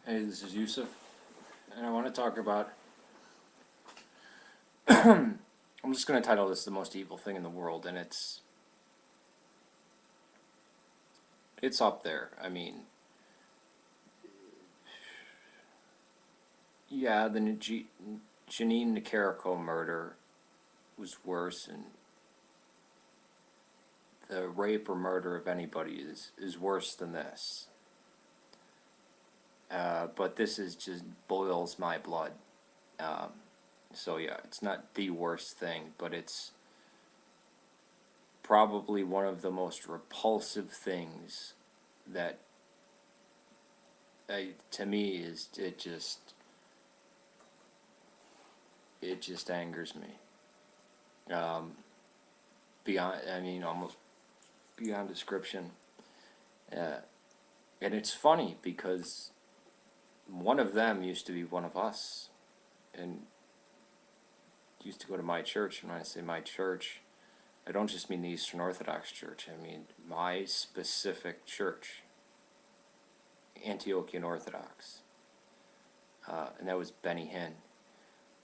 Hey, this is Yusuf, and I want to talk about. I'm just going to title this "The Most Evil Thing in the World," and it's up there. I mean, yeah, the Janine Nicaragua murder was worse, and the rape or murder of anybody is worse than this. But this is just boils my blood. Um, so yeah, it's not the worst thing, but it's probably one of the most repulsive things that to me is it just angers me beyond, I mean, almost beyond description. uh, and it's funny because one of them used to be one of us and used to go to my church. And when I say my church, I don't just mean the Eastern Orthodox Church. I mean my specific church, Antiochian Orthodox. And that was Benny Hinn.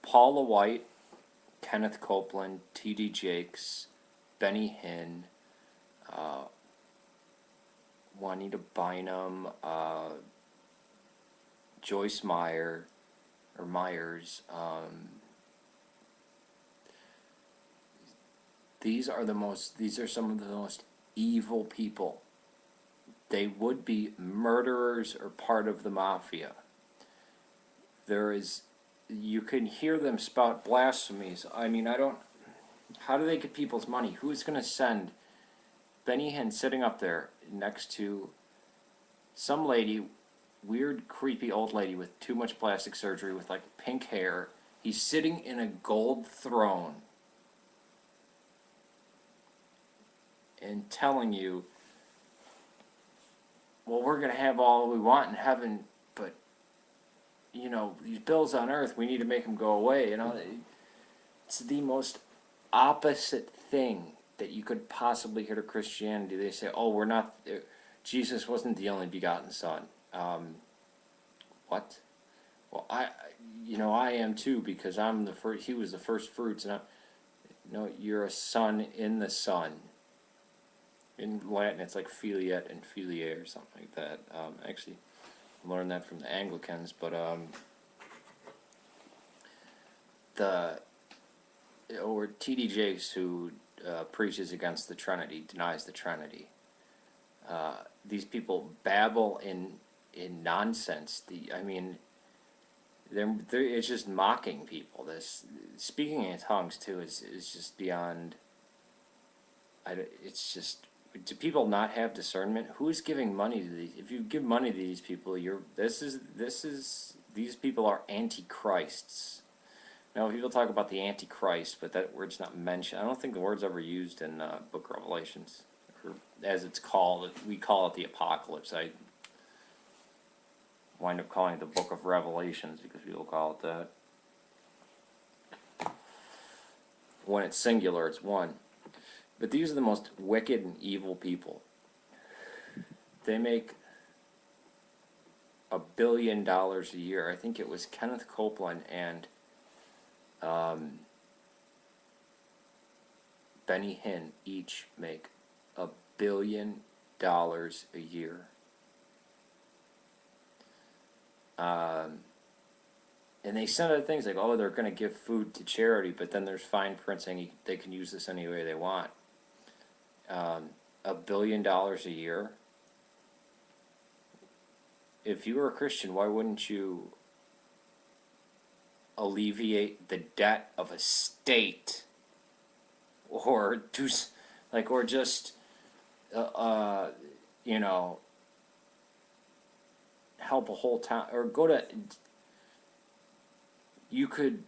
Paula White, Kenneth Copeland, T.D. Jakes, Benny Hinn, Juanita Bynum, Joyce Meyer, or Myers. These are some of the most evil people. They would be murderers or part of the mafia. You can hear them spout blasphemies. I mean, how do they get people's money? Who's going to send Benny Hinn sitting up there next to some lady, weird, creepy old lady with too much plastic surgery with like pink hair? He's sitting in a gold throne and telling you, well, we're going to have all we want in heaven, but, these bills on earth, we need to make them go away. It's the most opposite thing that you could possibly hear to Christianity. They say, oh, Jesus wasn't the only begotten Son. What? Well, I am too, because I'm the first. He was the first fruits, and no, you're a son in the Son. In Latin, it's like filiate and filiae or something like that. Actually, I learned that from the Anglicans, but or T.D. Jakes, who preaches against the Trinity, denies the Trinity. These people babble in nonsense. It's just mocking people. This speaking in tongues too is just beyond. It's just, do people not have discernment? Who's giving money to these? If you give money to these people, these people are antichrists. Now, people talk about the Antichrist, but that word's not mentioned. I don't think the word's ever used in Book of Revelations, or as it's called. We call it the Apocalypse. I wind up calling it the Book of Revelations because people call it that. When it's singular, it's one. But these are the most wicked and evil people. They make $1 billion a year. I think it was Kenneth Copeland and Benny Hinn each make $1 billion a year. And they send out things like, oh, they're going to give food to charity, but then there's fine print saying they can use this any way they want. $1 billion a year. If you were a Christian, why wouldn't you alleviate the debt of a state, or just help a whole town, or you could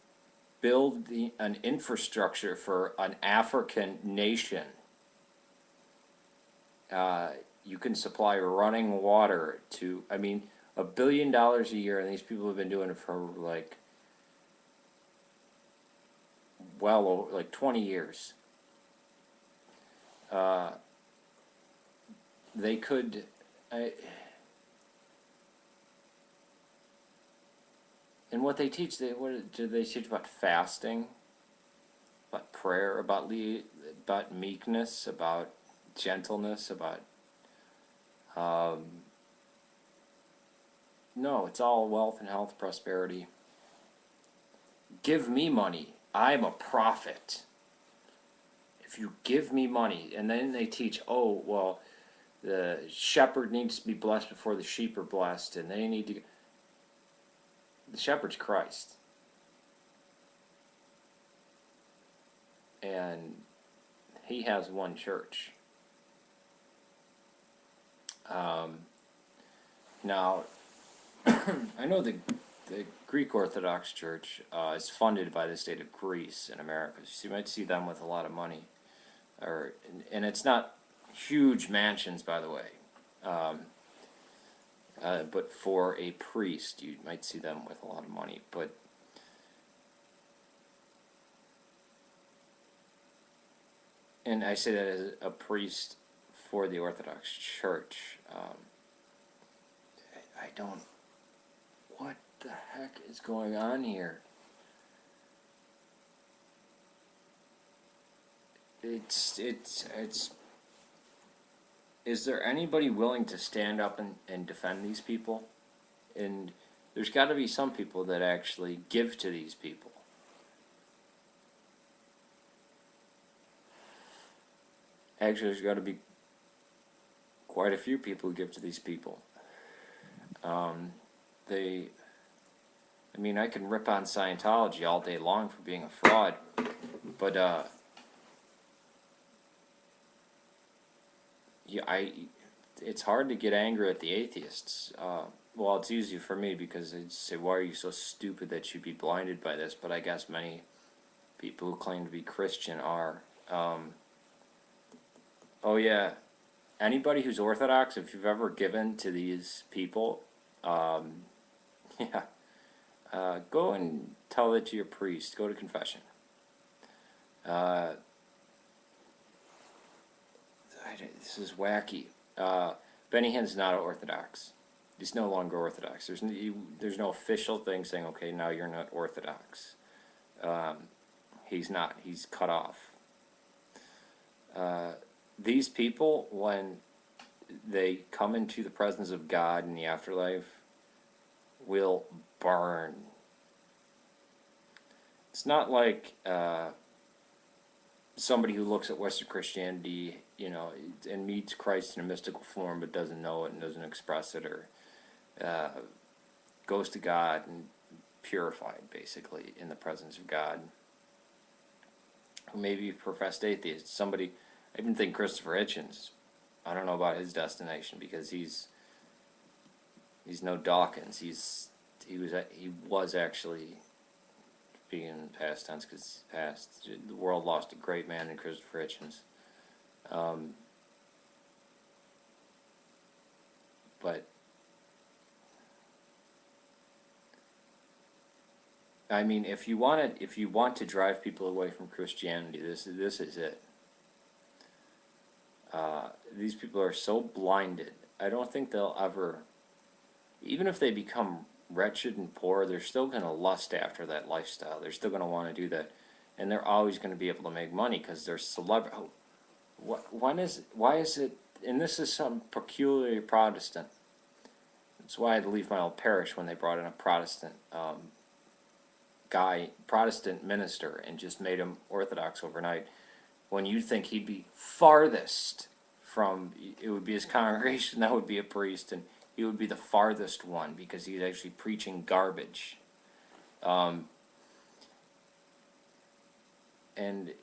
build an infrastructure for an African nation. You can supply running water to, $1 billion a year, and these people have been doing it for like 20 years. They could, And what they teach, what do they teach about fasting, about prayer, about meekness, about gentleness, about no, it's all wealth and health, prosperity. Give me money. I'm a prophet. If you give me money, and then they teach, oh, well, the shepherd needs to be blessed before the sheep are blessed, and they need to. The shepherd's Christ. And he has one church. Now, I know the Greek Orthodox Church is funded by the state of Greece in America. So you might see them with a lot of money. And it's not huge mansions, by the way. But for a priest, you might see them with a lot of money. But and I say that as a priest for the Orthodox Church. I don't. What the heck is going on here? It's. Is there anybody willing to stand up and defend these people? And there's got to be some people that actually give to these people. Actually, there's got to be quite a few people who give to these people. I mean, I can rip on Scientology all day long for being a fraud, but yeah, it's hard to get angry at the atheists. Well, it's easy for me because they say, "Why are you so stupid that you'd be blinded by this?" But I guess many people who claim to be Christian are. Oh yeah, anybody who's Orthodox, if you've ever given to these people, yeah, go and tell it to your priest. Go to confession. This is wacky. Benny Hinn's not Orthodox. He's no longer Orthodox. There's no official thing saying, okay, now you're not Orthodox. He's not. He's cut off. These people, when they come into the presence of God in the afterlife, will burn. It's not like somebody who looks at Western Christianity, and meets Christ in a mystical form but doesn't know it and doesn't express it, or goes to God and purified, basically, in the presence of God. Who may be professed atheist. Somebody, I even think Christopher Hitchens, I don't know about his destination because he's no Dawkins. He was actually, speaking in past tense because past, the world lost a great man in Christopher Hitchens. But I mean, if you want to drive people away from Christianity, this is it. These people are so blinded. I don't think they'll ever, even if they become wretched and poor, they're still going to lust after that lifestyle. They're still going to want to do that, and they're always going to be able to make money because they're celebrity. Why is it? And this is some peculiarly Protestant. That's why I had to leave my old parish when they brought in a Protestant Protestant minister, and just made him Orthodox overnight. When you'd think he'd be farthest from, it would be his congregation that would be a priest, and he would be the farthest one because he's actually preaching garbage. And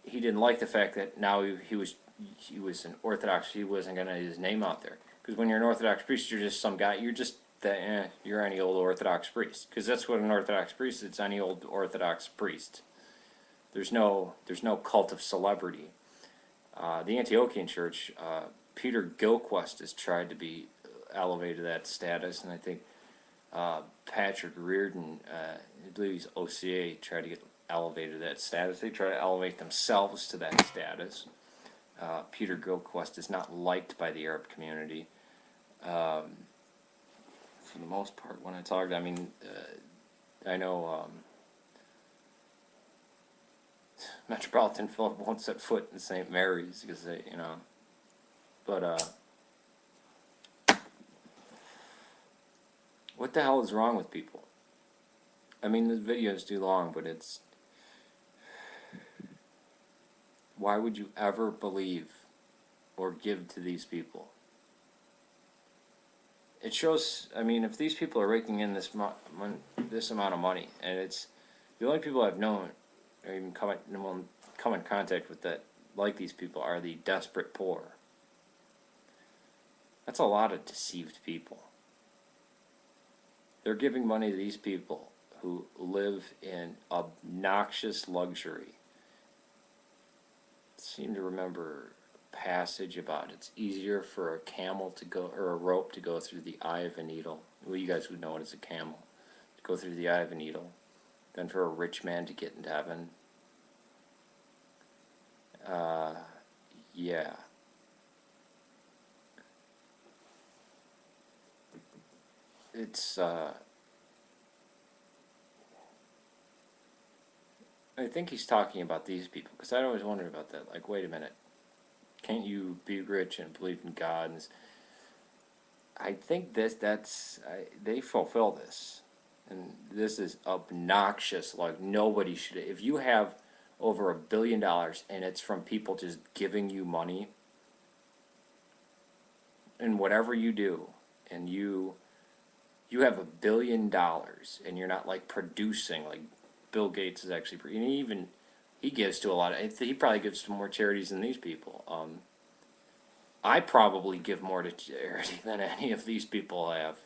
he didn't like the fact that now he was an Orthodox. He wasn't going to get his name out there, because when you're an Orthodox priest, you're just some guy. You're just you're any old Orthodox priest, because that's what an Orthodox priest is. It's any old Orthodox priest. There's no cult of celebrity. The Antiochian Church, Peter Gilquist has tried to be elevated to that status, and I think Patrick Reardon, I believe he's OCA, tried to get elevated to that status. They try to elevate themselves to that status. Peter Gilquist is not liked by the Arab community. For the most part, when I talked, I mean, I know Metropolitan Philip won't set foot in St. Mary's because they, but what the hell is wrong with people? I mean, this video is too long, but it's, why would you ever believe or give to these people? It shows, I mean, if these people are raking in this amount of money, and it's the only people I've known or even come in contact with that like these people are the desperate poor. That's a lot of deceived people. They're giving money to these people who live in obnoxious luxury. I seem to remember a passage about it's easier for a camel to go, or a rope to go through the eye of a needle. Well, you guys would know it as a camel, to go through the eye of a needle, than for a rich man to get into heaven. Yeah. It's, I think he's talking about these people, because I always wondered about that. Like, wait a minute, can't you be rich and believe in God? And I think they fulfill this, and this is obnoxious. Like, nobody should. If you have over $1 billion and it's from people just giving you money, and whatever you do, and you have $1 billion and you're not like producing like Bill Gates is actually, and he gives to a lot of, he probably gives to more charities than these people. I probably give more to charity than any of these people have.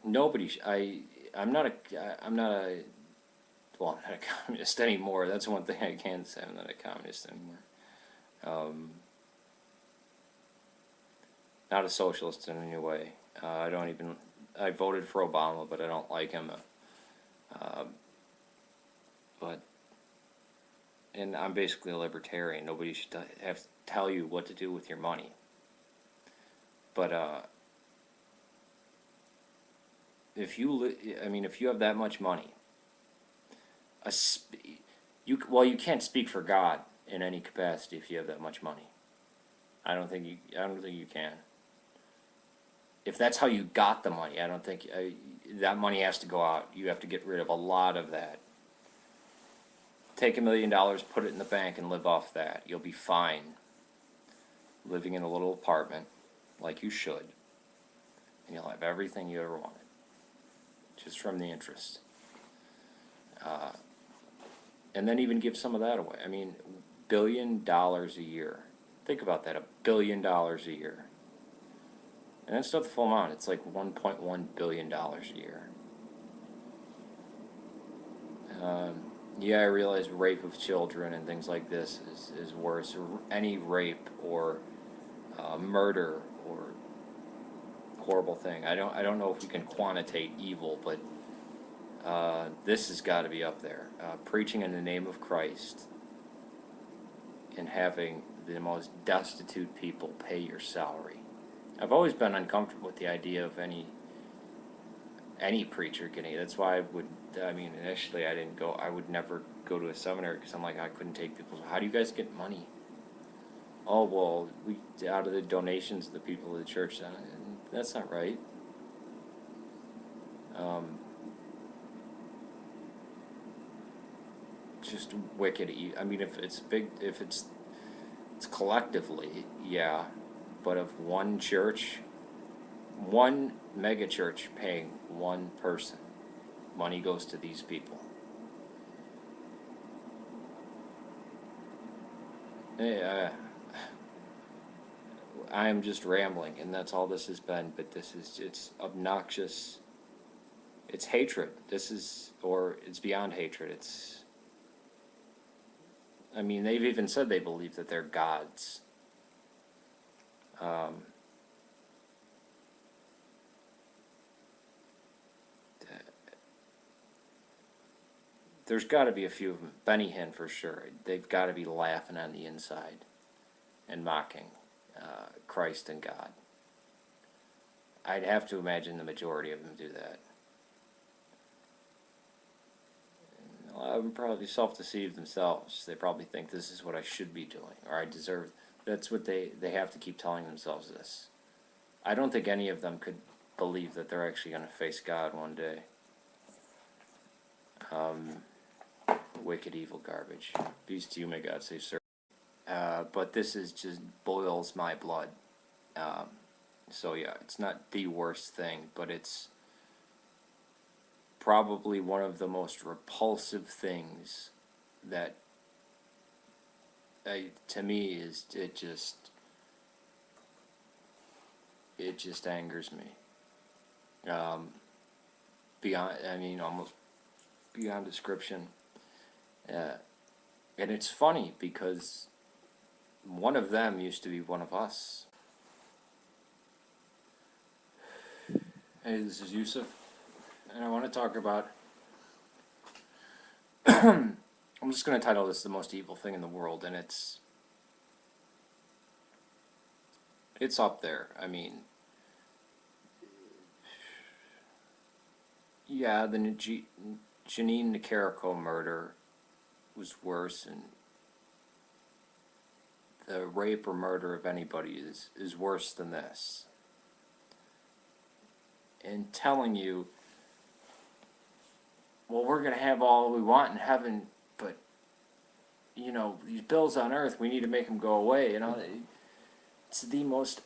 Nobody. I'm not a. Well, I'm not a communist anymore. That's one thing I can say. I'm not a communist anymore. Not a socialist in any way. I don't even. I voted for Obama, but I don't like him. And I'm basically a libertarian. Nobody should have to tell you what to do with your money. But if you have that much money, you can't speak for God in any capacity if you have that much money. I don't think you can. If that's how you got the money, I don't think that money has to go out. You have to get rid of a lot of that. Take $1 million, put it in the bank, and live off that. You'll be fine. Living in a little apartment, like you should, and you'll have everything you ever wanted, just from the interest. And then even give some of that away. I mean, $1 billion a year. Think about that, $1 billion a year. And that's not the full amount. It's like $1.1 billion a year. Yeah, I realize rape of children and things like this is worse. Or any rape or murder or horrible thing. I don't know if we can quantitate evil, but this has got to be up there. Preaching in the name of Christ and having the most destitute people pay your salary. I've always been uncomfortable with the idea of any preacher getting it. That's why initially I would never go to a seminary, because I'm like, I couldn't take people. How do you guys get money? Oh, well, we out of the donations of the people of the church. That's not right. Just wicked. I mean, if it's collectively, yeah, but if one church, one mega church paying one person, money goes to these people. I am just rambling, and that's all this has been, but it's obnoxious. It's hatred. It's beyond hatred. They've even said they believe that they're gods. There's got to be a few of them. Benny Hinn for sure. They've got to be laughing on the inside and mocking Christ and God. I'd have to imagine the majority of them do that. A lot of them probably self-deceive themselves. They probably think this is what I should be doing, or I deserve. That's what they have to keep telling themselves this. I don't think any of them could believe that they're actually going to face God one day. Wicked, evil garbage. Peace to you, may God save sir. But this is just boils my blood. So yeah, it's not the worst thing, but it's probably one of the most repulsive things that to me is it just angers me beyond, I mean, almost beyond description. And it's funny because one of them used to be one of us. Hey, this is Yusuf, and I want to talk about I'm just going to title this "The Most Evil Thing in the World," and it's up there. I mean, yeah, the Janine Nicaragua murder was worse, and the rape or murder of anybody is worse than this. And telling you, well, we're going to have all we want in heaven, but, you know, these bills on earth, we need to make them go away. You know, it's the most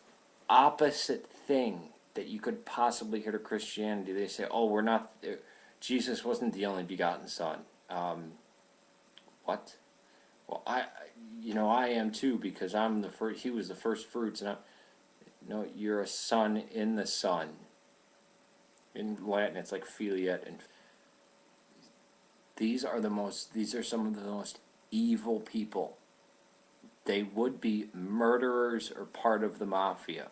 opposite thing that you could possibly hear to Christianity. They say, oh, we're not, Jesus wasn't the only begotten Son. What? Well, I am too, because I'm the first. He was the first fruits, and no, you're a son in the Son. In Latin, it's like filiate, and these are some of the most evil people. They would be murderers or part of the mafia.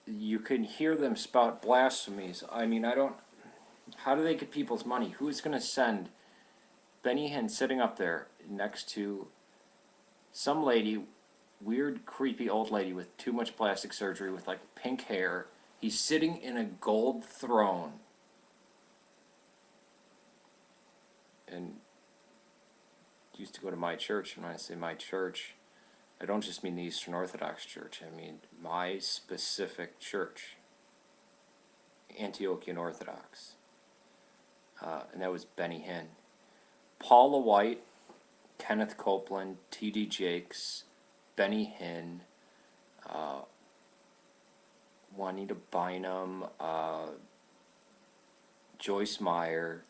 You can hear them spout blasphemies. I mean, how do they get people's money? Who's going to send Benny Hinn sitting up there next to some lady, weird, creepy old lady with too much plastic surgery with like pink hair? He's sitting in a gold throne. And used to go to my church, and when I say my church, I don't just mean the Eastern Orthodox Church. I mean my specific church, Antiochian Orthodox. And that was Benny Hinn. Paula White, Kenneth Copeland, T.D. Jakes, Benny Hinn, Juanita Bynum, Joyce Myers,